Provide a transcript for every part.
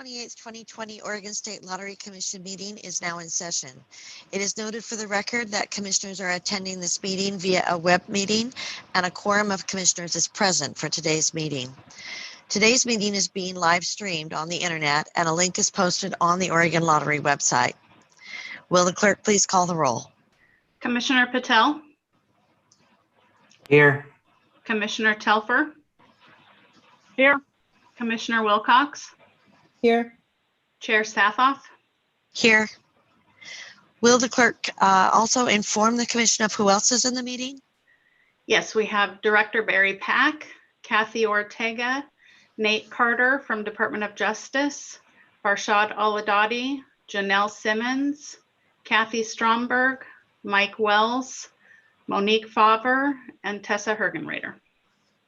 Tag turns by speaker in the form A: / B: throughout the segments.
A: 28th, 2020 Oregon State Lottery Commission meeting is now in session. It is noted for the record that commissioners are attending this meeting via a web meeting and a quorum of commissioners is present for today's meeting. Today's meeting is being live streamed on the internet and a link is posted on the Oregon Lottery website. Will the clerk please call the roll?
B: Commissioner Patel?
C: Here.
B: Commissioner Telfer?
D: Here.
B: Commissioner Wilcox?
D: Here.
B: Chair Sathoff?
A: Here. Will the clerk also inform the commission of who else is in the meeting?
B: Yes, we have Director Barry Pack, Kathy Ortega, Nate Carter from Department of Justice, Farshad Aladadi, Janelle Simmons, Kathy Stromberg, Mike Wells, Monique Favre, and Tessa Hergenrader.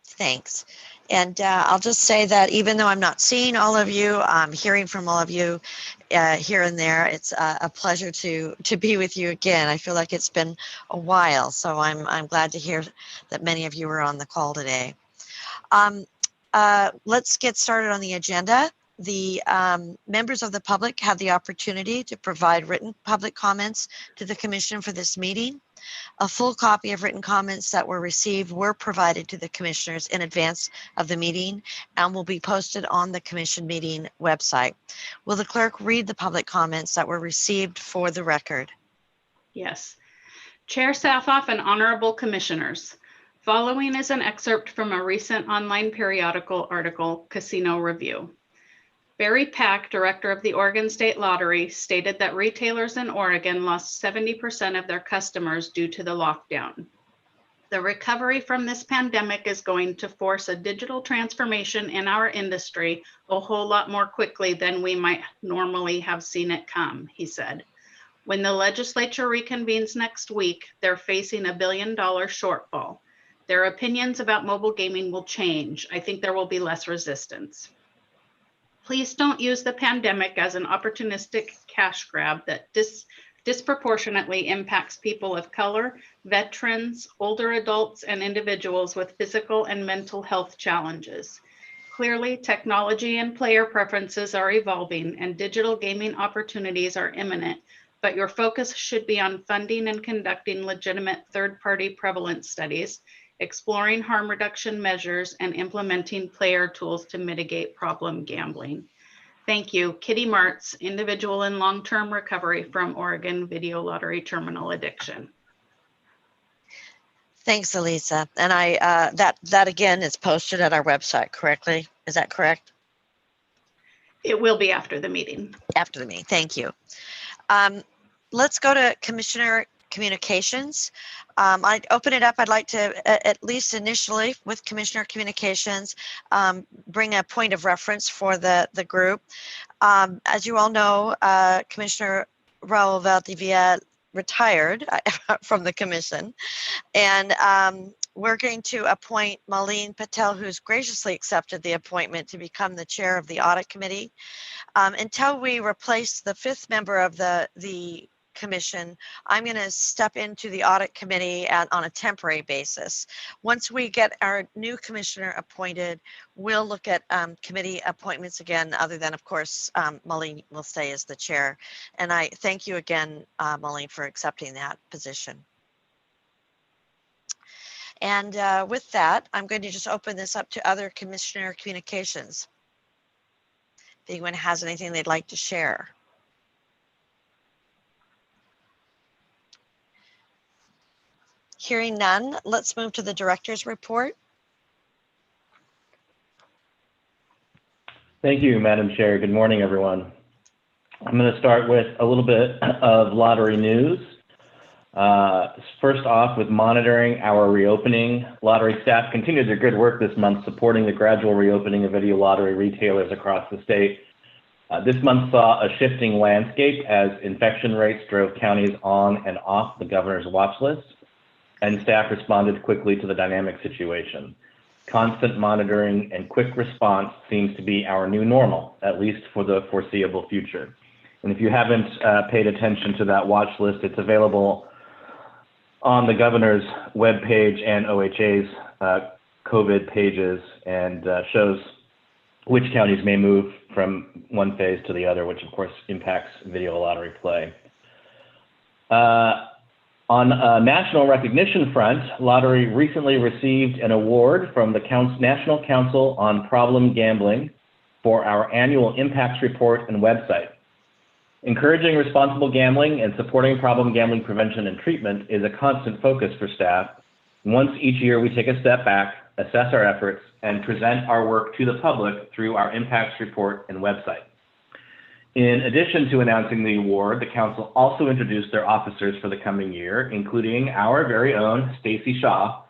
A: Thanks. And I'll just say that even though I'm not seeing all of you, I'm hearing from all of you here and there. It's a pleasure to be with you again. I feel like it's been a while, so I'm glad to hear that many of you are on the call today. Let's get started on the agenda. The members of the public have the opportunity to provide written public comments to the commission for this meeting. A full copy of written comments that were received were provided to the commissioners in advance of the meeting and will be posted on the commission meeting website. Will the clerk read the public comments that were received for the record?
B: Yes. Chair Sathoff and honorable commissioners, following is an excerpt from a recent online periodical article, Casino Review. Barry Pack, director of the Oregon State Lottery, stated that retailers in Oregon lost 70% of their customers due to the lockdown. The recovery from this pandemic is going to force a digital transformation in our industry a whole lot more quickly than we might normally have seen it come, he said. When the legislature reconvenes next week, they're facing $1 billion shortfall. Their opinions about mobile gaming will change. I think there will be less resistance. Please don't use the pandemic as an opportunistic cash grab that disproportionately impacts people of color, veterans, older adults, and individuals with physical and mental health challenges. Clearly, technology and player preferences are evolving and digital gaming opportunities are imminent, but your focus should be on funding and conducting legitimate third-party prevalence studies, exploring harm reduction measures, and implementing player tools to mitigate problem gambling. Thank you. Kitty Martz, individual in long-term recovery from Oregon Video Lottery Terminal Addiction.
A: Thanks, Alisa. And that again is posted at our website, correctly? Is that correct?
B: It will be after the meeting.
A: After the meeting, thank you. Let's go to Commissioner Communications. I'd open it up. I'd like to, at least initially with Commissioner Communications, bring a point of reference for the group. As you all know, Commissioner Raul Valdivia retired from the commission, and we're going to appoint Malene Patel, who's graciously accepted the appointment to become the chair of the audit committee. Until we replace the 5th member of the commission, I'm going to step into the audit committee on a temporary basis. Once we get our new commissioner appointed, we'll look at committee appointments again, other than, of course, Malene will stay as the chair. And I thank you again, Malene, for accepting that position. And with that, I'm going to just open this up to other commissioner communications. If anyone has anything they'd like to share. Hearing none, let's move to the director's report.
C: Thank you, Madam Chair. Good morning, everyone. I'm going to start with a little bit of lottery news. First off, with monitoring our reopening, lottery staff continued their good work this month supporting the gradual reopening of video lottery retailers across the state. This month saw a shifting landscape as infection rates drove counties on and off the governor's watch list, and staff responded quickly to the dynamic situation. Constant monitoring and quick response seems to be our new normal, at least for the foreseeable future. And if you haven't paid attention to that watch list, it's available on the governor's webpage and OHA's COVID pages, and shows which counties may move from one phase to the other, which of course impacts video lottery play. On a national recognition front, lottery recently received an award from the National Council on Problem Gambling for our annual impacts report and website. Encouraging responsible gambling and supporting problem gambling prevention and treatment is a constant focus for staff. Once each year, we take a step back, assess our efforts, and present our work to the public through our impacts report and website. In addition to announcing the award, the council also introduced their officers for the coming year, including our very own Stacy Shaw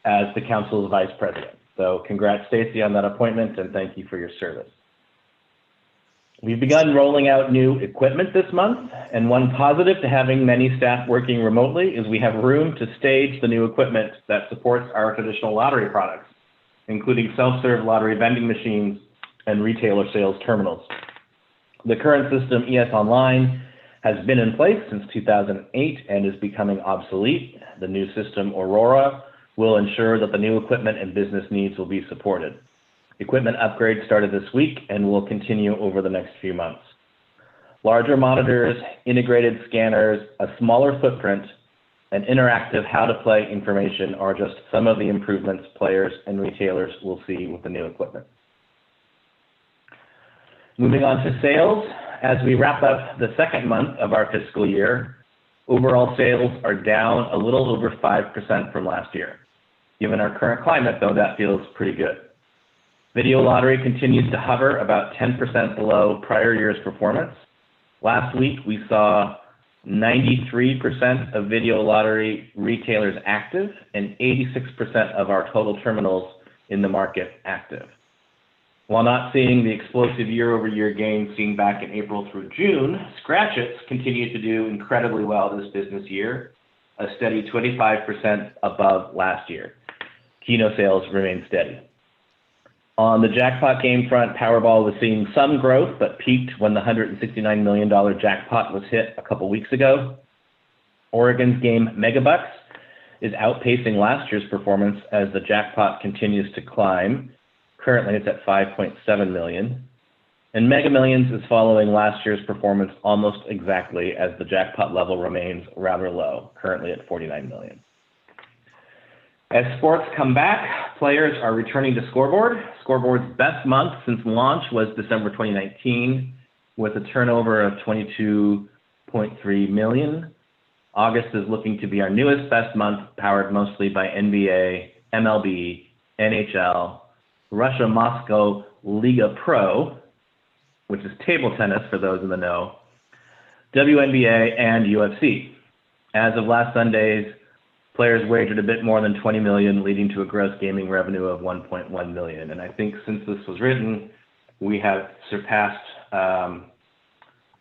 C: as the council's vice president. So congrats, Stacy, on that appointment, and thank you for your service. We've begun rolling out new equipment this month, and one positive to having many staff working remotely is we have room to stage the new equipment that supports our traditional lottery products, including self-serve lottery vending machines and retailer sales terminals. The current system, ES Online, has been in place since 2008 and is becoming obsolete. The new system, Aurora, will ensure that the new equipment and business needs will be supported. Equipment upgrades started this week and will continue over the next few months. Larger monitors, integrated scanners, a smaller footprint, and interactive how-to-play information are just some of the improvements players and retailers will see with the new equipment. Moving on to sales, as we wrap up the second month of our fiscal year, overall sales are down a little over 5% from last year. Given our current climate, though, that feels pretty good. Video lottery continues to hover about 10% below prior year's performance. Last week, we saw 93% of video lottery retailers active and 86% of our total terminals in the market active. While not seeing the explosive year-over-year gains seen back in April through June, Scratch-Its continue to do incredibly well this business year, a steady 25% above last year. Keno sales remain steady. On the jackpot game front, Powerball was seeing some growth, but peaked when the $169 million jackpot was hit a couple weeks ago. Oregon's game Megabucks is outpacing last year's performance as the jackpot continues to climb. Currently, it's at $5.7 million. And Mega Millions is following last year's performance almost exactly as the jackpot level remains rather low, currently at $49 million. As sports come back, players are returning to Scoreboard. Scoreboard's best month since launch was December 2019, with a turnover of $22.3 million. August is looking to be our newest best month, powered mostly by NBA, MLB, NHL, Russia Moscow Liga Pro, which is table tennis for those in the know, WNBA, and UFC. As of last Sunday's, players wagered a bit more than $20 million, leading to a gross gaming revenue of $1.1 million. And I think since this was written, we have surpassed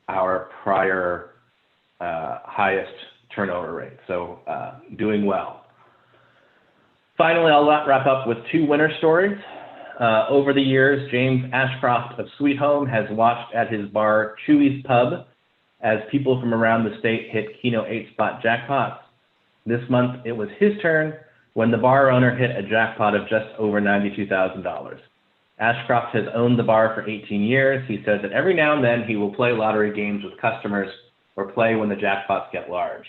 C: our prior highest turnover rate. So doing well. Finally, I'll wrap up with two winter stories. Over the years, James Ashcroft of Sweet Home has watched at his bar Chewy's Pub as people from around the state hit Keno 8-spot jackpots. This month, it was his turn when the bar owner hit a jackpot of just over $92,000. Ashcroft has owned the bar for 18 years. He says that every now and then he will play lottery games with customers or play when the jackpots get large.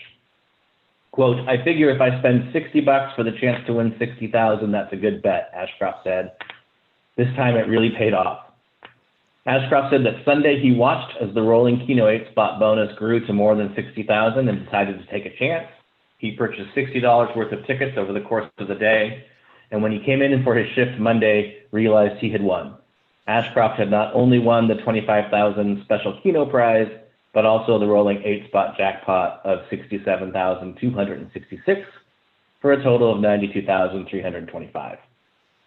C: Quote, "I figure if I spend $60 for the chance to win $60,000, that's a good bet," Ashcroft said. This time it really paid off. Ashcroft said that Sunday he watched as the rolling Keno 8-spot bonus grew to more than $60,000 and decided to take a chance. He purchased $60 worth of tickets over the course of the day, and when he came in for his shift Monday, realized he had won. Ashcroft had not only won the $25,000 special Keno prize, but also the rolling 8-spot jackpot of $67,266 for a total of $92,325.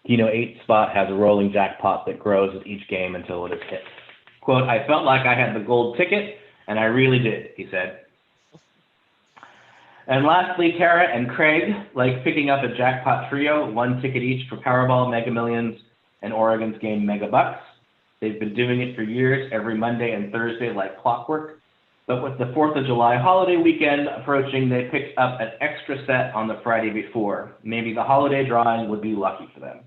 C: Keno 8-spot has a rolling jackpot that grows with each game until it is hit. Quote, "I felt like I had the gold ticket, and I really did," he said. And lastly, Tara and Craig like picking up a jackpot trio, one ticket each for Powerball, Mega Millions, and Oregon's game Megabucks. They've been doing it for years, every Monday and Thursday like clockwork. But with the 4th of July holiday weekend approaching, they picked up an extra set on the Friday before. Maybe the holiday drawing would be lucky for them.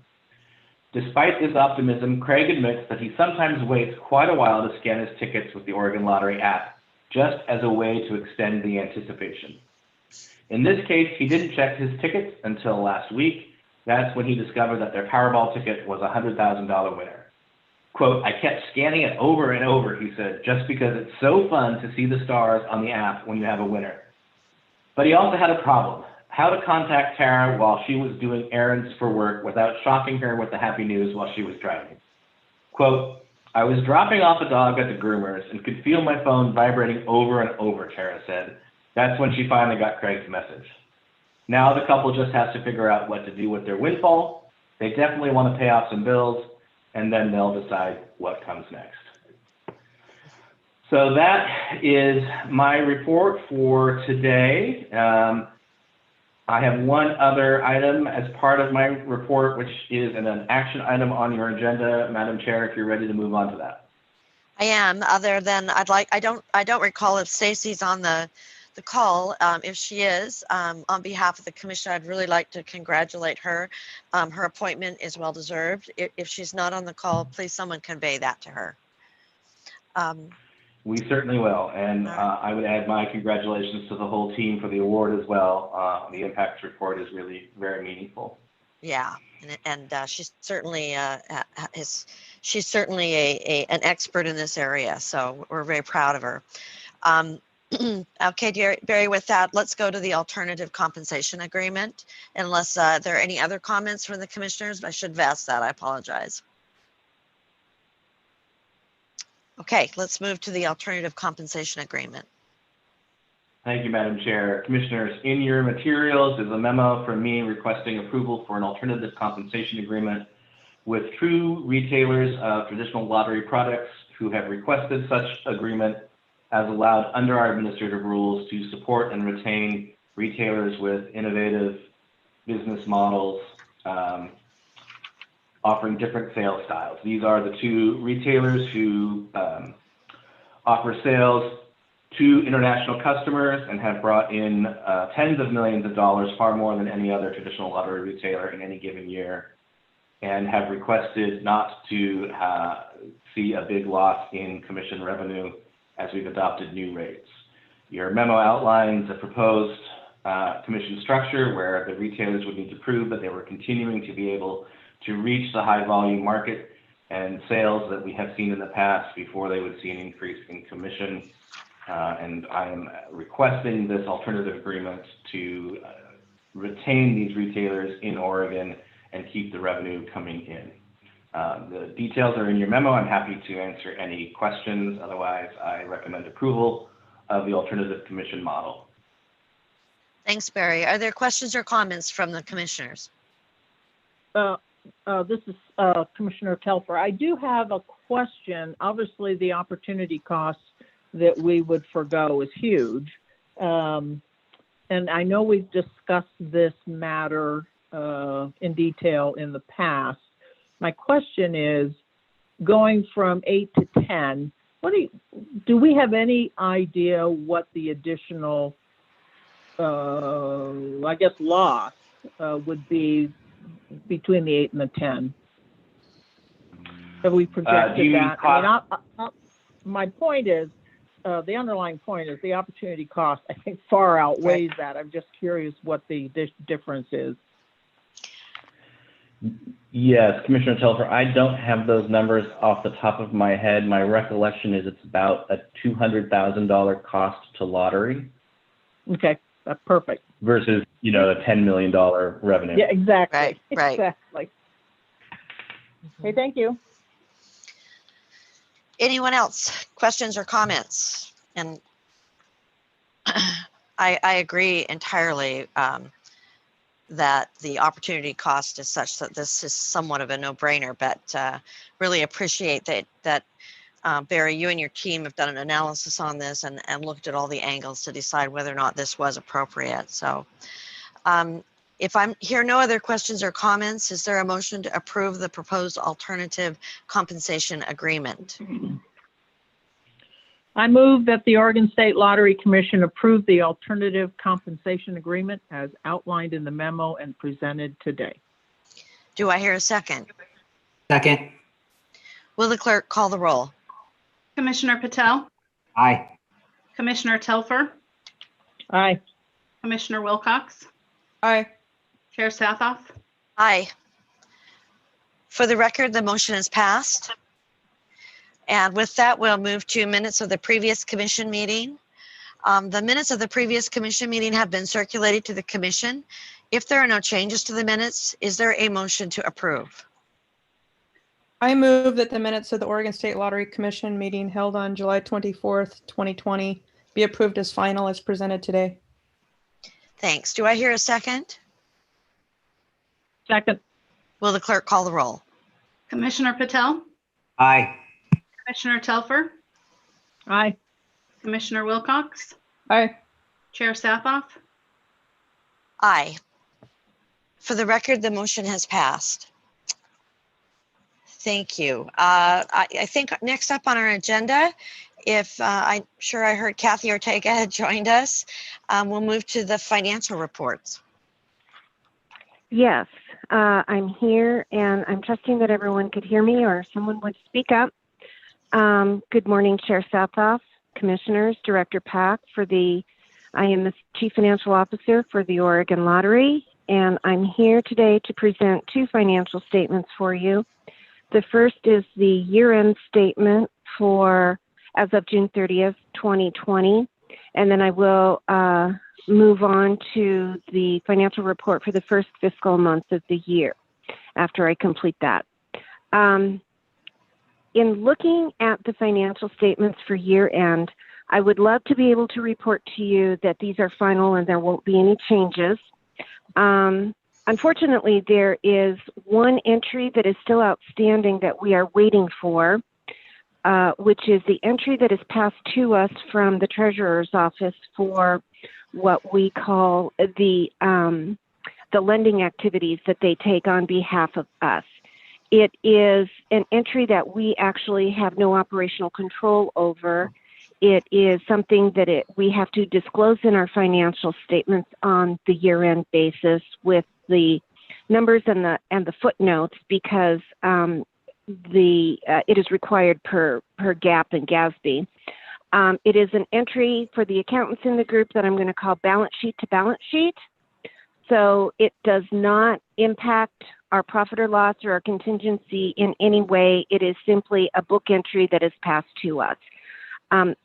C: Despite this optimism, Craig admits that he sometimes waits quite a while to scan his tickets with the Oregon Lottery app, just as a way to extend the anticipation. In this case, he didn't check his tickets until last week. That's when he discovered that their Powerball ticket was a $100,000 winner. Quote, "I kept scanning it over and over," he said, "just because it's so fun to see the stars on the app when you have a winner." But he also had a problem: how to contact Tara while she was doing errands for work without shocking her with the happy news while she was driving. Quote, "I was dropping off a dog at the groomers and could feel my phone vibrating over and over," Tara said. That's when she finally got Craig's message. Now the couple just has to figure out what to do with their windfall. They definitely want to pay off some bills, and then they'll decide what comes next. So that is my report for today. I have one other item as part of my report, which is an action item on your agenda, Madam Chair, if you're ready to move on to that.
A: I am, other than I don't recall if Stacy's on the call. If she is, on behalf of the commission, I'd really like to congratulate her. Her appointment is well deserved. If she's not on the call, please someone convey that to her.
C: We certainly will, and I would add my congratulations to the whole team for the award as well. The impact report is really very meaningful.
A: Yeah, and she's certainly she's certainly an expert in this area, so we're very proud of her. Okay, Barry, with that, let's go to the alternative compensation agreement. Unless there are any other comments from the commissioners, I should have asked that. I apologize. Okay, let's move to the alternative compensation agreement.
C: Thank you, Madam Chair. Commissioners, in your materials is a memo from me requesting approval for an alternative compensation agreement with true retailers of traditional lottery products who have requested such agreement as allowed under our administrative rules to support and retain retailers with innovative business models, offering different sales styles. These are the two retailers who offer sales to international customers and have brought in tens of millions of dollars, far more than any other traditional lottery retailer in any given year, and have requested not to see a big loss in commission revenue as we've adopted new rates. Your memo outlines a proposed commission structure where the retailers would need to prove that they were continuing to be able to reach the high volume market and sales that we have seen in the past before they would see an increase in commission. And I am requesting this alternative agreement to retain these retailers in Oregon and keep the revenue coming in. The details are in your memo. I'm happy to answer any questions. Otherwise, I recommend approval of the alternative commission model.
A: Thanks, Barry. Are there questions or comments from the commissioners?
D: This is Commissioner Telfer. I do have a question. Obviously, the opportunity costs that we would forgo is huge. And I know we've discussed this matter in detail in the past. My question is, going from 8 to 10, do we have any idea what the additional, I guess, loss would be between the 8 and the 10? Have we projected that? I mean, my point is, the underlying point is the opportunity cost, I think, far outweighs that. I'm just curious what the difference is.
C: Yes, Commissioner Telfer, I don't have those numbers off the top of my head. My recollection is it's about a $200,000 cost to lottery.
D: Okay, that's perfect.
C: Versus, a $10 million revenue.
D: Yeah, exactly.
A: Right.
D: Exactly. Okay, thank you.
A: Anyone else? Questions or comments? And I agree entirely that the opportunity cost is such that this is somewhat of a no-brainer, but really appreciate that Barry, you and your team have done an analysis on this and looked at all the angles to decide whether or not this was appropriate. So if I'm here, no other questions or comments, is there a motion to approve the proposed alternative compensation agreement?
D: I move that the Oregon State Lottery Commission approve the alternative compensation agreement as outlined in the memo and presented today.
A: Do I hear a second?
E: Second.
A: Will the clerk call the roll?
B: Commissioner Patel,
E: Aye.
B: Commissioner Telfer,
D: Aye.
B: Commissioner Wilcox,
F: Aye.
B: Chair Sathoff.
A: Aye. For the record, the motion is passed. And with that, we'll move to minutes of the previous commission meeting. The minutes of the previous commission meeting have been circulated to the commission. If there are no changes to the minutes, is there a motion to approve?
F: I move that the minutes of the Oregon State Lottery Commission meeting held on July 24th, 2020 be approved as final as presented today.
A: Thanks. Do I hear a second?
D: Second.
A: Will the clerk call the roll?
B: Commissioner Patel,
E: Aye.
B: Commissioner Telfer,
D: Aye.
B: Commissioner Wilcox,
F: Aye.
B: Chair Sathoff.
A: Aye. For the record, the motion has passed. Thank you. I think next up on our agenda, if I'm sure I heard Kathy Ortega had joined us, we'll move to the financial reports.
G: Yes, I'm here, and I'm trusting that everyone could hear me or someone would speak up. Good morning, Chair Sathoff, Commissioners, Director Pack. I am the Chief Financial Officer for the Oregon Lottery, and I'm here today to present two financial statements for you. The first is the year-end statement for as of June 30th, 2020, and then I will move on to the financial report for the first fiscal month of the year after I complete that. In looking at the financial statements for year-end, I would love to be able to report to you that these are final and there won't be any changes. Unfortunately, there is one entry that is still outstanding that we are waiting for, which is the entry that is passed to us from the Treasurer's Office for what we call the lending activities that they take on behalf of us. It is an entry that we actually have no operational control over. It is something that we have to disclose in our financial statements on the year-end basis with the numbers and the footnotes because it is required per GAAP and GASB. It is an entry for the accountants in the group that I'm going to call balance sheet to balance sheet. So it does not impact our profit or loss or our contingency in any way. It is simply a book entry that is passed to us.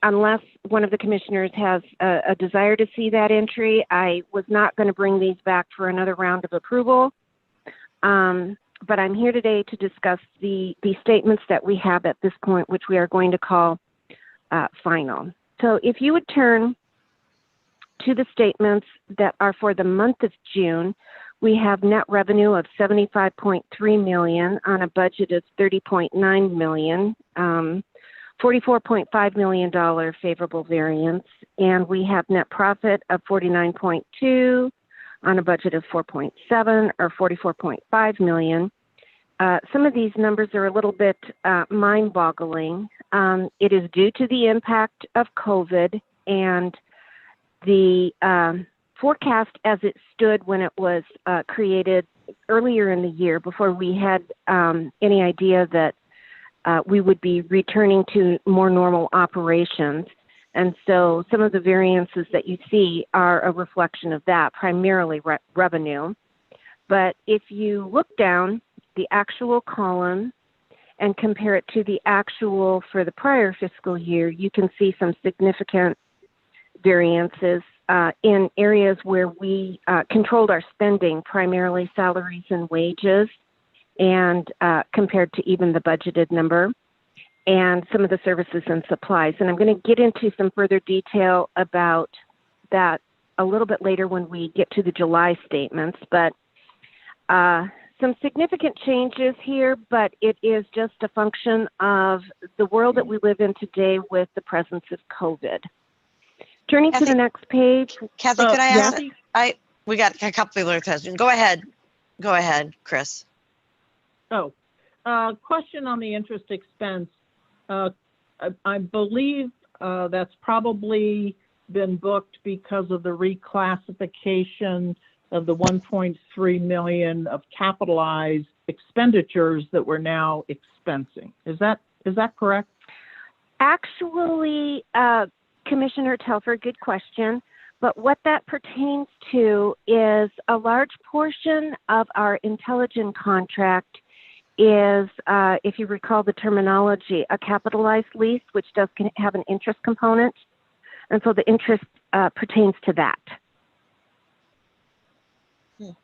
G: Unless one of the commissioners has a desire to see that entry, I was not going to bring these back for another round of approval. But I'm here today to discuss the statements that we have at this point, which we are going to call final. So if you would turn to the statements that are for the month of June, we have net revenue of $75.3 million on a budget of $30.9 million. $44.5 million favorable variance, and we have net profit of $49.2 on a budget of $4.7 or $44.5 million. Some of these numbers are a little bit mind-boggling. It is due to the impact of COVID and the forecast as it stood when it was created earlier in the year before we had any idea that we would be returning to more normal operations. And so some of the variances that you see are a reflection of that, primarily revenue. But if you look down the actual column and compare it to the actual for the prior fiscal year, you can see some significant variances in areas where we controlled our spending, primarily salaries and wages, and compared to even the budgeted number, and some of the services and supplies. And I'm going to get into some further detail about that a little bit later when we get to the July statements. But some significant changes here, but it is just a function of the world that we live in today with the presence of COVID. Turning to the next page.
A: Kathy, could I ask?
D: yeah.
A: We got a couple of other questions. Go ahead. Go ahead, Chris.
D: Question on the interest expense. I believe that's probably been booked because of the reclassification of the $1.3 million of capitalized expenditures that we're now expensing. Is that correct?
G: Actually, Commissioner Telfer, good question. But what that pertains to is a large portion of our intelligent contract is, if you recall the terminology, a capitalized lease, which does have an interest component. And so the interest pertains to that.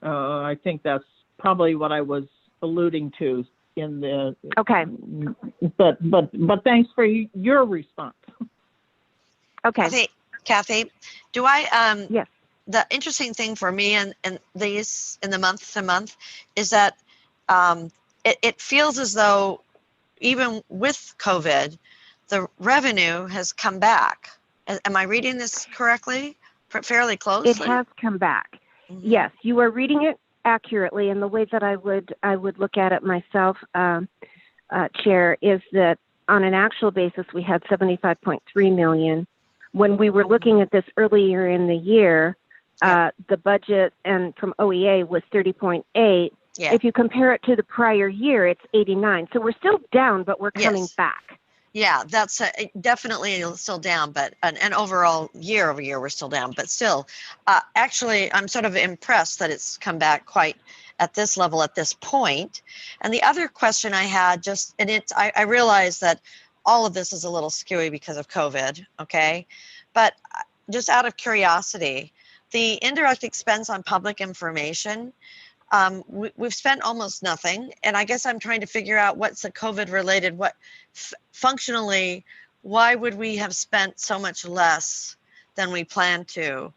D: I think that's probably what I was alluding to in the.
G: Okay.
D: But thanks for your response.
G: Okay.
A: Kathy, do I,
G: Yes.
A: the interesting thing for me in the month to month is that it feels as though even with COVID, the revenue has come back. Am I reading this correctly? Fairly closely?
G: It has come back.
A: Mm-hmm.
G: Yes, you are reading it accurately. And the way that I would look at it myself, Chair, is that on an actual basis, we had $75.3 million. When we were looking at this earlier in the year, the budget and from OEA was 30.8.
A: Yeah.
G: If you compare it to the prior year, it's 89. So we're still down, but we're coming back.
A: Yeah, that's definitely still down, but and overall year over year we're still down, but still, actually I'm sort of impressed that it's come back quite at this level at this point. And the other question I had I realize that all of this is a little skewy because of COVID, okay? But just out of curiosity, the indirect expense on public information, we've spent almost nothing. And I guess I'm trying to figure out what's the COVID related, functionally, why would we have spent so much less than we planned to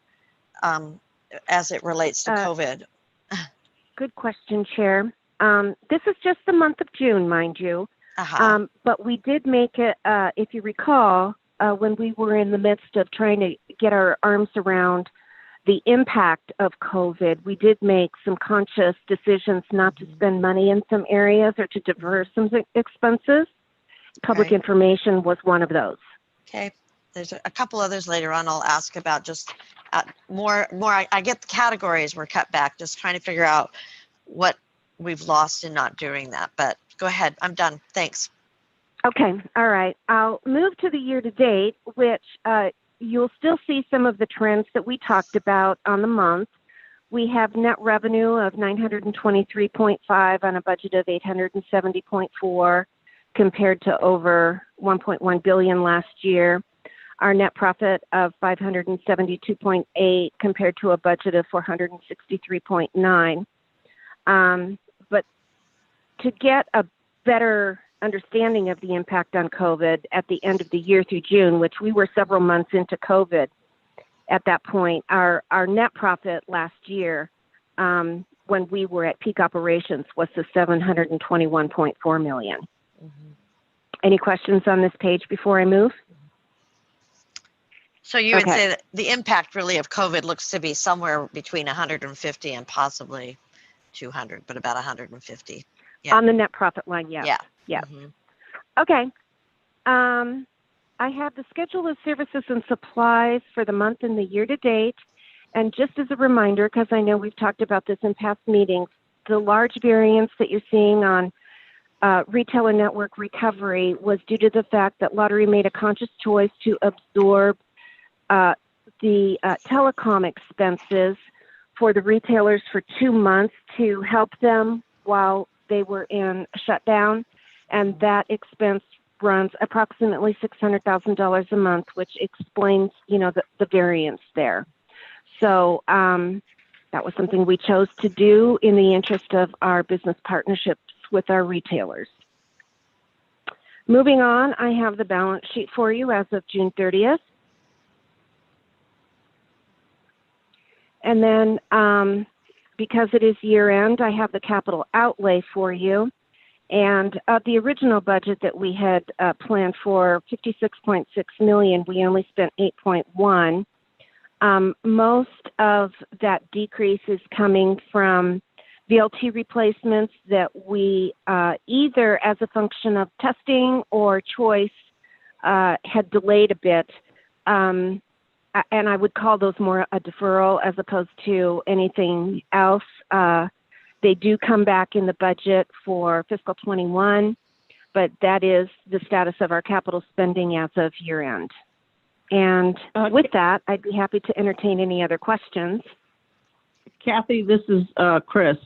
A: as it relates to COVID?
G: Good question, Chair. This is just the month of June, mind you. But we did make it, if you recall, when we were in the midst of trying to get our arms around the impact of COVID, we did make some conscious decisions not to spend money in some areas or to defer some expenses. Public information was one of those.
A: Okay. There's a couple others later on I'll ask about, just more. I get the categories were cut back, just trying to figure out what we've lost in not doing that. But go ahead. I'm done. Thanks.
G: Okay. All right. I'll move to the year to date, which you'll still see some of the trends that we talked about on the month. We have net revenue of $923.5 on a budget of $870.4 compared to over $1.1 billion last year. Our net profit of $572.8 compared to a budget of $463.9. But to get a better understanding of the impact on COVID at the end of the year through June, which we were several months into COVID at that point, our net profit last year, when we were at peak operations, was the $721.4 million. Mm-hmm. Any questions on this page before I move?
A: So you would say that the impact really of COVID looks to be somewhere between 150 and possibly 200, but about 150. Yeah.
G: On the net profit line, yes.
A: Yeah.
G: Yeah.
A: Mm-hmm.
G: Okay. I have the schedule of services and supplies for the month and the year to date. And just as a reminder, because I know we've talked about this in past meetings, the large variance that you're seeing on retail and network recovery was due to the fact that Lottery made a conscious choice to absorb the telecom expenses for the retailers for 2 months to help them while they were in shutdown. And that expense runs approximately $600,000 a month, which explains, the variance there. So that was something we chose to do in the interest of our business partnerships with our retailers. Moving on, I have the balance sheet for you as of June 30th. And then because it is year end, I have the capital outlay for you. And of the original budget that we had planned for $56.6 million, we only spent $8.1. Most of that decrease is coming from VLT replacements that we either as a function of testing or choice had delayed a bit. And I would call those more a deferral as opposed to anything else. They do come back in the budget for fiscal 21, but that is the status of our capital spending as of year end. And with that, I'd be happy to entertain any other questions.
D: Kathy, this is Chris.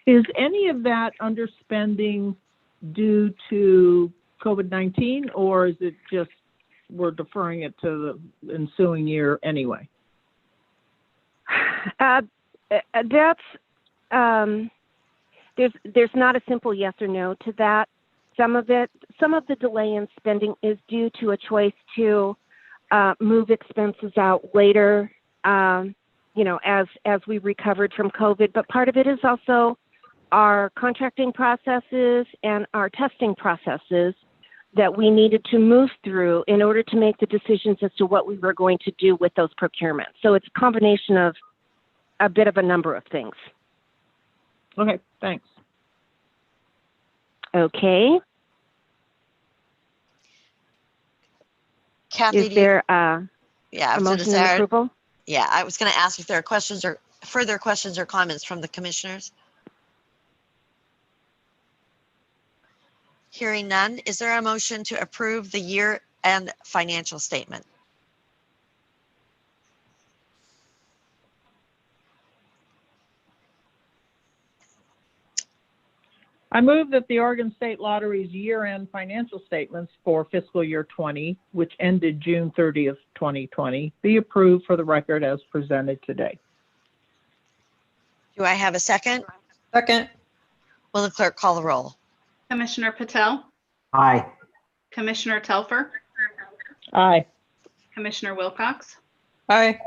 D: Is any of that underspending due to COVID-19, or is it just we're deferring it to the ensuing year anyway?
G: That's there's not a simple yes or no to that. Some of the delay in spending is due to a choice to move expenses out later, as we recovered from COVID. But part of it is also our contracting processes and our testing processes that we needed to move through in order to make the decisions as to what we were going to do with those procurements. So it's a combination of a bit of a number of things.
D: Okay, thanks.
G: Okay.
A: Kathy,
G: Is there
A: yeah,
G: a motion and approval?
A: Yeah, I was going to ask if there are questions or further questions or comments from the commissioners. Hearing none, is there a motion to approve the year-end financial statement?
D: I move that the Oregon State Lottery's year-end financial statements for fiscal year 20, which ended June 30th, 2020, be approved for the record as presented today.
A: Do I have a second?
F: Second.
A: Will the clerk call the roll?
B: Commissioner Patel,
E: Aye.
B: Commissioner Telfer,
D: Aye.
B: Commissioner Wilcox,
F: Aye.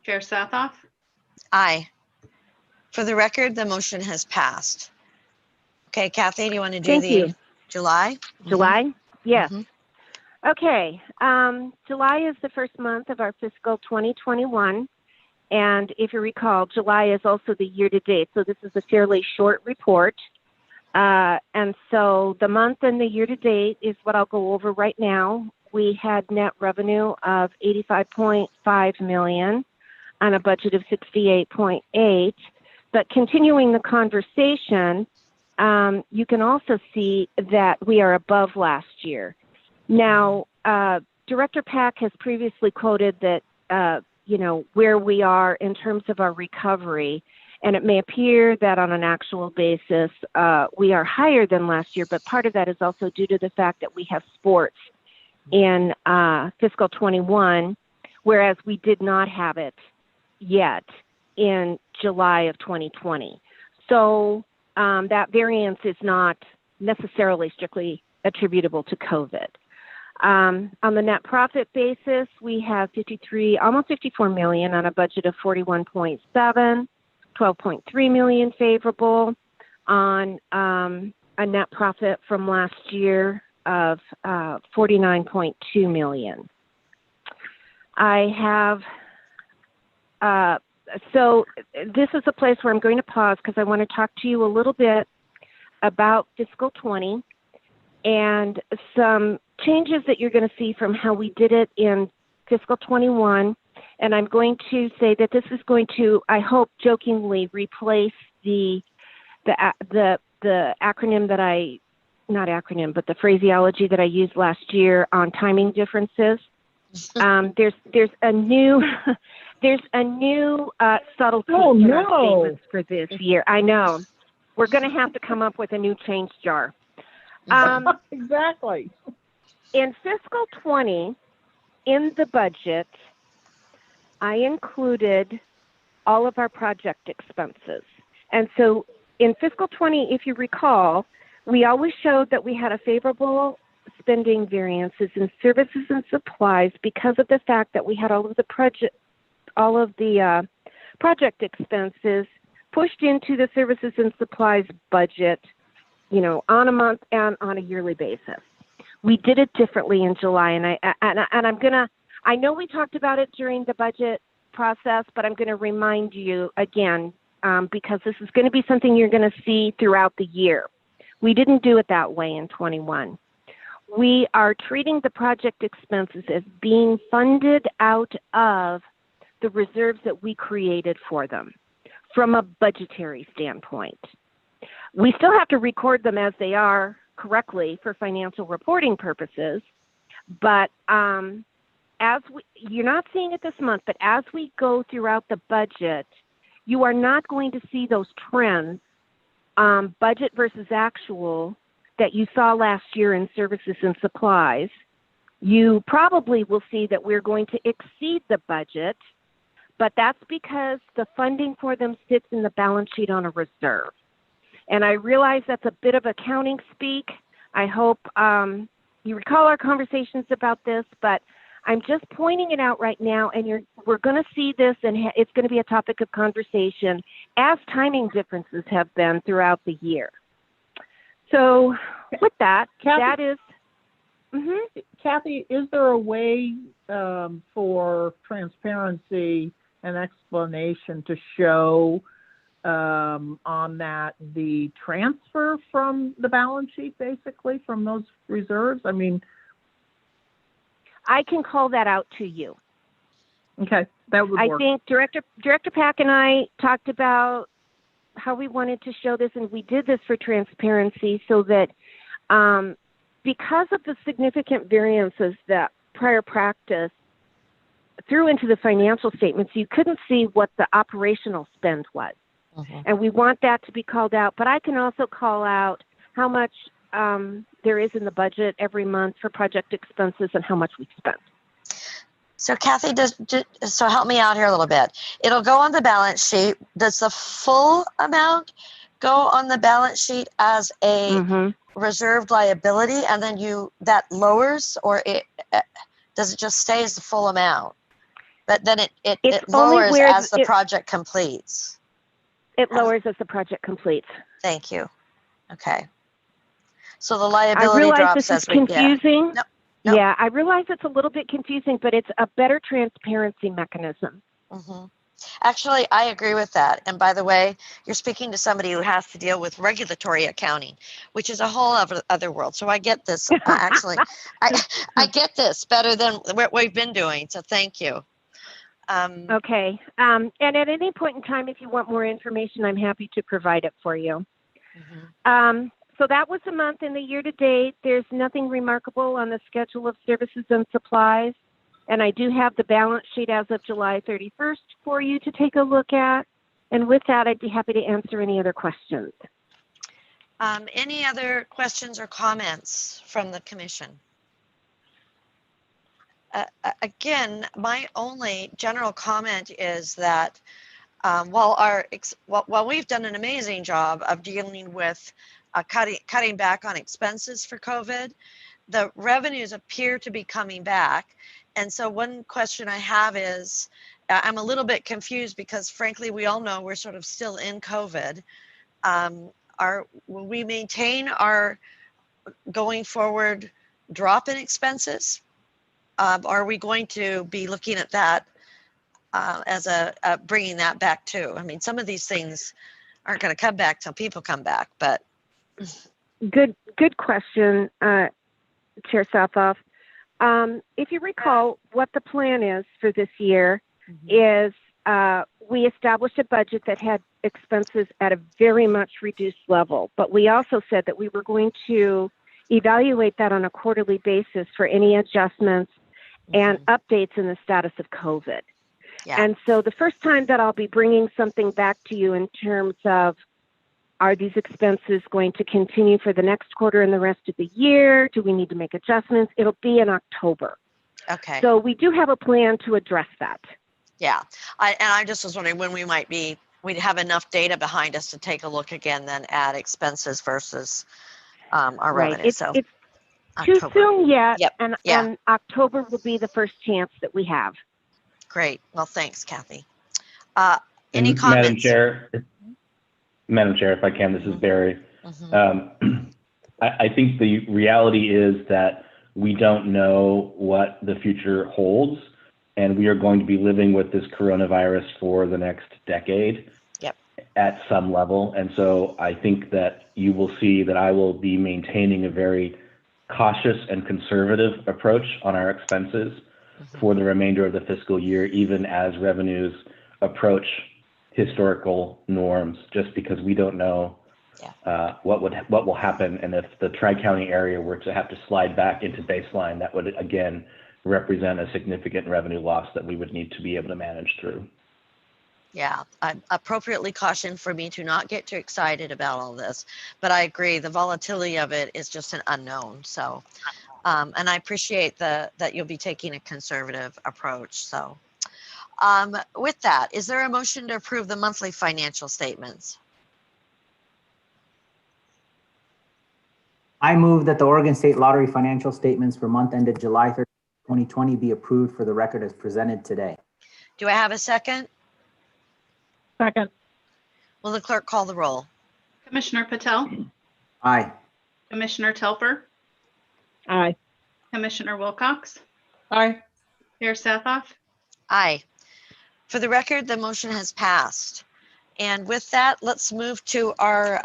B: Chair Sathoff.
A: Aye. For the record, the motion has passed. Okay, Kathy, do you want to do
G: Thank
A: the
G: you.
A: July?
G: July? Yes.
A: Mhm.
G: Okay. July is the first month of our fiscal 2021. And if you recall, July is also the year-to-date. So this is a fairly short report. And so the month and the year-to-date is what I'll go over right now. We had net revenue of $85.5 million on a budget of $68.8. But continuing the conversation, you can also see that we are above last year. Now, Director Pack has previously quoted that, where we are in terms of our recovery, and it may appear that on an actual basis, we are higher than last year, but part of that is also due to the fact that we have sports in fiscal 21, whereas we did not have it yet in July of 2020. So that variance is not necessarily strictly attributable to COVID. On the net profit basis, we have almost 54 million on a budget of 41.7, 12.3 million favorable on a net profit from last year of 49.2 million. I have so this is a place where I'm going to pause because I want to talk to you a little bit about fiscal 20 and some changes that you're going to see from how we did it in fiscal 21. And I'm going to say that this is going to, I hope, jokingly replace the acronym that but the phraseology that I used last year on timing differences. There's a new subtlety in our statements for this year. I know. We're going to have to come up with a new change jar.
D: Exactly.
G: In fiscal 20, in the budget, I included all of our project expenses. And so in fiscal 20, if you recall, we always showed that we had a favorable spending variances in services and supplies because of the fact that we had all of the project expenses pushed into the services and supplies budget, on a month and on a yearly basis. We did it differently in July, and I know we talked about it during the budget process, but I'm going to remind you again because this is going to be something you're going to see throughout the year. We didn't do it that way in 21. We are treating the project expenses as being funded out of the reserves that we created for them. from a budgetary standpoint. We still have to record them as they are correctly for financial reporting purposes, but you're not seeing it this month, but as we go throughout the budget, you are not going to see those trends, budget versus actual, that you saw last year in services and supplies. You probably will see that we're going to exceed the budget, but that's because the funding for them sits in the balance sheet on a reserve. And I realize that's a bit of accounting speak. I hope you recall our conversations about this, but I'm just pointing it out right now, and we're going to see this, and it's going to be a topic of conversation as timing differences have been throughout the year. So with that,
D: Kathy,
G: that is... Mm-hmm.
D: Kathy, is there a way for transparency and explanation to show on that the transfer from the balance sheet, basically, from those reserves? I mean,
G: I can call that out to you.
D: Okay, that would work.
G: I think Director Pack and I talked about how we wanted to show this, and we did this for transparency so that because of the significant variances that prior practice threw into the financial statements, you couldn't see what the operational spend was.
A: Mhm.
G: And we want that to be called out, but I can also call out how much there is in the budget every month for project expenses and how much we spent.
A: So Kathy, so help me out here a little bit. It'll go on the balance sheet. Does the full amount go on the balance sheet as a
G: Mm-hmm.
A: reserved liability, and then that lowers, or does it just stay as the full amount? But then it lowers as the project completes.
G: It lowers as the project completes.
A: Thank you. Okay. So the liability
G: I realize
A: drops
G: this is
A: as we
G: confusing.
A: Nope.
G: Yeah, I realize it's a little bit confusing, but it's a better transparency mechanism.
A: Mm-hmm. Actually, I agree with that. And by the way, you're speaking to somebody who has to deal with regulatory accounting, which is a whole other world. So I get this. Actually, I get this better than what we've been doing. So thank you.
G: Okay. And at any point in time, if you want more information, I'm happy to provide it for you.
A: Mm-hmm.
G: So that was a month in the year to date. There's nothing remarkable on the schedule of services and supplies. And I do have the balance sheet as of July 31st for you to take a look at. And with that, I'd be happy to answer any other questions.
A: Any other questions or comments from the commission? Again, my only general comment is that while we've done an amazing job of dealing with cutting back on expenses for COVID, the revenues appear to be coming back. And so one question I have is, I'm a little bit confused because frankly, we all know we're sort of still in COVID. Will we maintain our going forward drop in expenses? Are we going to be looking at that as bringing that back too? I mean, some of these things aren't going to come back till people come back, but.
G: Good question, Chair Southhoff. If you recall, what the plan is for this year is we established a budget that had expenses at a very much reduced level, but we also said that we were going to evaluate that on a quarterly basis for any adjustments and updates in the status of COVID.
A: Yeah.
G: And so the first time that I'll be bringing something back to you in terms of, are these expenses going to continue for the next quarter and the rest of the year? Do we need to make adjustments? It'll be in October.
A: Okay.
G: So we do have a plan to address that.
A: Yeah. I just was wondering when we'd have enough data behind us to take a look again then at expenses versus our revenue.
G: It's too
A: October.
G: soon yet,
A: Yep.
G: and October will be the first chance that we have.
A: Great. Well, thanks, Kathy. Any
C: And
A: comments?
C: Madam Chair, if I can, this is Barry.
A: Mm-hmm.
C: I think the reality is that we don't know what the future holds, and we are going to be living with this coronavirus for the next decade.
A: Yep.
C: At some level. And so I think that you will see that I will be maintaining a very cautious and conservative approach on our expenses for the remainder of the fiscal year, even as revenues approach historical norms, just because we don't know what will happen, and if the Tri-County area were to have to slide back into baseline, that would again represent a significant revenue loss that we would need to be able to manage through.
A: Yeah, I'm appropriately cautioned for me to not get too excited about all this, but I agree the volatility of it is just an unknown. So, and I appreciate that you'll be taking a conservative approach. So, with that, is there a motion to approve the monthly financial statements?
E: I move that the Oregon State Lottery financial statements for month ended July 30, 2020 be approved for the record as presented today.
A: Do I have a second?
D: Second.
A: Will the clerk call the roll?
B: Commissioner Patel,
E: Aye.
B: Commissioner Telfer,
D: Aye.
B: Commissioner Wilcox,
F: Aye.
B: Chair Sathoff.
A: Aye. For the record, the motion has passed. And with that, let's move to our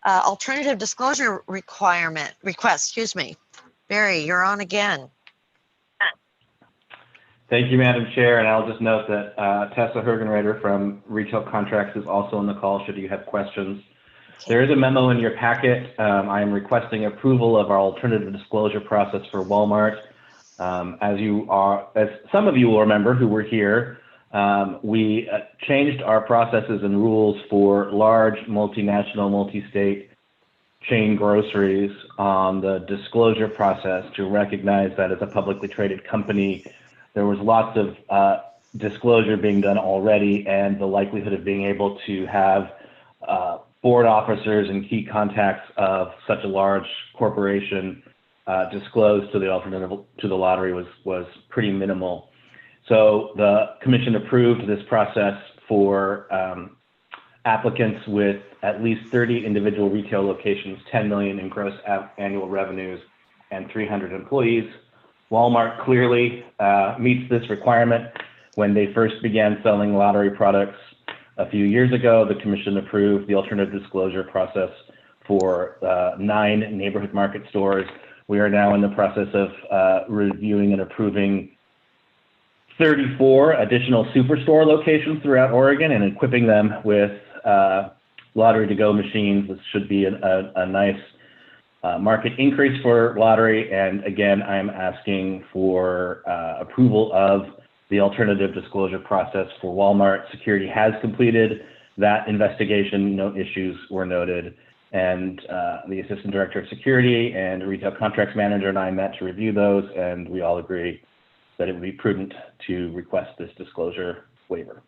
A: alternative disclosure request. Excuse me. Barry, you're on again.
C: Thank you, Madam Chair, and I'll just note that Tessa Hergenreiter from Retail Contracts is also on the call should you have questions.
A: Okay.
C: There is a memo in your packet. I am requesting approval of our alternative disclosure process for Walmart. As some of you will remember who were here, we changed our processes and rules for large multinational, multi-state chain groceries on the disclosure process to recognize that as a publicly traded company, there was lots of disclosure being done already, and the likelihood of being able to have board officers and key contacts of such a large corporation disclosed to the alternative to the lottery was pretty minimal. So the commission approved this process for applicants with at least 30 individual retail locations, 10 million in gross annual revenues, and 300 employees. Walmart clearly meets this requirement. When they first began selling lottery products a few years ago, the commission approved the alternative disclosure process for 9 neighborhood market stores. We are now in the process of reviewing and approving 34 additional superstore locations throughout Oregon and equipping them with lottery to go machines. This should be a nice market increase for lottery. And again, I'm asking for approval of the alternative disclosure process for Walmart. Security has completed that investigation. No issues were noted. And the Assistant Director of Security and the Retail Contracts Manager and I met to review those, and we all agree that it would be prudent to request this disclosure waiver.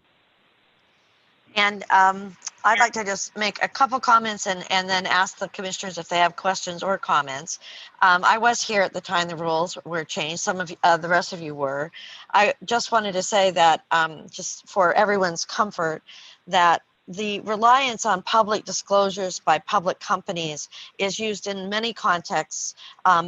A: And I'd like to just make a couple comments and then ask the commissioners if they have questions or comments. I was here at the time the rules were changed. Some of the rest of you were. I just wanted to say that just for everyone's comfort, that the reliance on public disclosures by public companies is used in many contexts.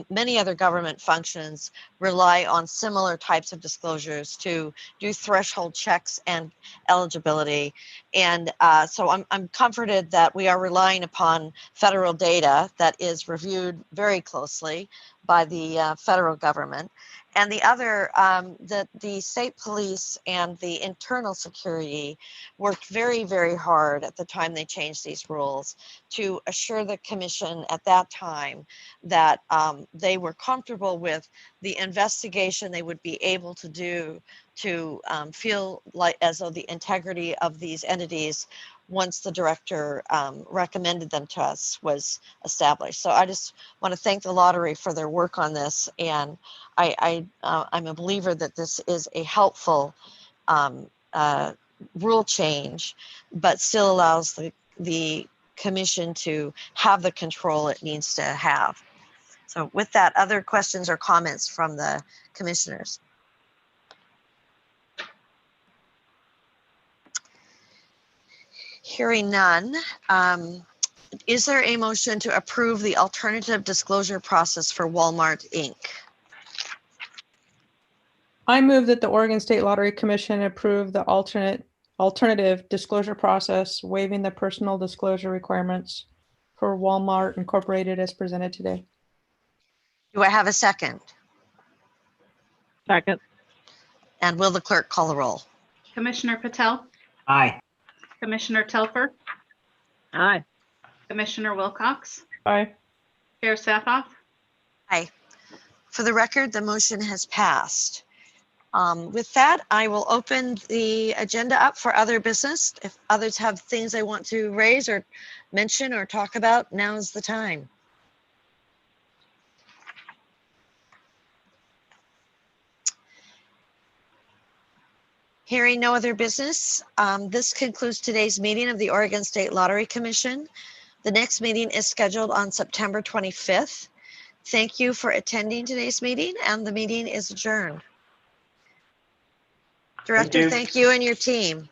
A: Many other government functions rely on similar types of disclosures to do threshold checks and eligibility. And so I'm comforted that we are relying upon federal data that is reviewed very closely by the federal government. And the other, the state police and the internal security worked very, very hard at the time they changed these rules to assure the commission at that time that they were comfortable with the investigation they would be able to do to feel like as though the integrity of these entities once the director recommended them to us was established. So I just want to thank the lottery for their work on this, and I'm a believer that this is a helpful rule change, but still allows the commission to have the control it needs to have. So with that, other questions or comments from the commissioners? Hearing none, is there a motion to approve the alternative disclosure process for Walmart, Inc.?
F: I move that the Oregon State Lottery Commission approve the alternative disclosure process, waiving the personal disclosure requirements for Walmart Incorporated as presented today.
A: Do I have a second?
D: Second.
A: And will the clerk call the roll?
B: Commissioner Patel,
E: Aye.
B: Commissioner Telfer,
D: Aye.
B: Commissioner Wilcox,
F: Aye.
B: Chair Satthoff.
A: Aye. For the record, the motion has passed. With that, I will open the agenda up for other business. If others have things they want to raise or mention or talk about, now's the time. Hearing no other business, this concludes today's meeting of the Oregon State Lottery Commission. The next meeting is scheduled on September 25th. Thank you for attending today's meeting, and the meeting is adjourned. Director, thank you and your team.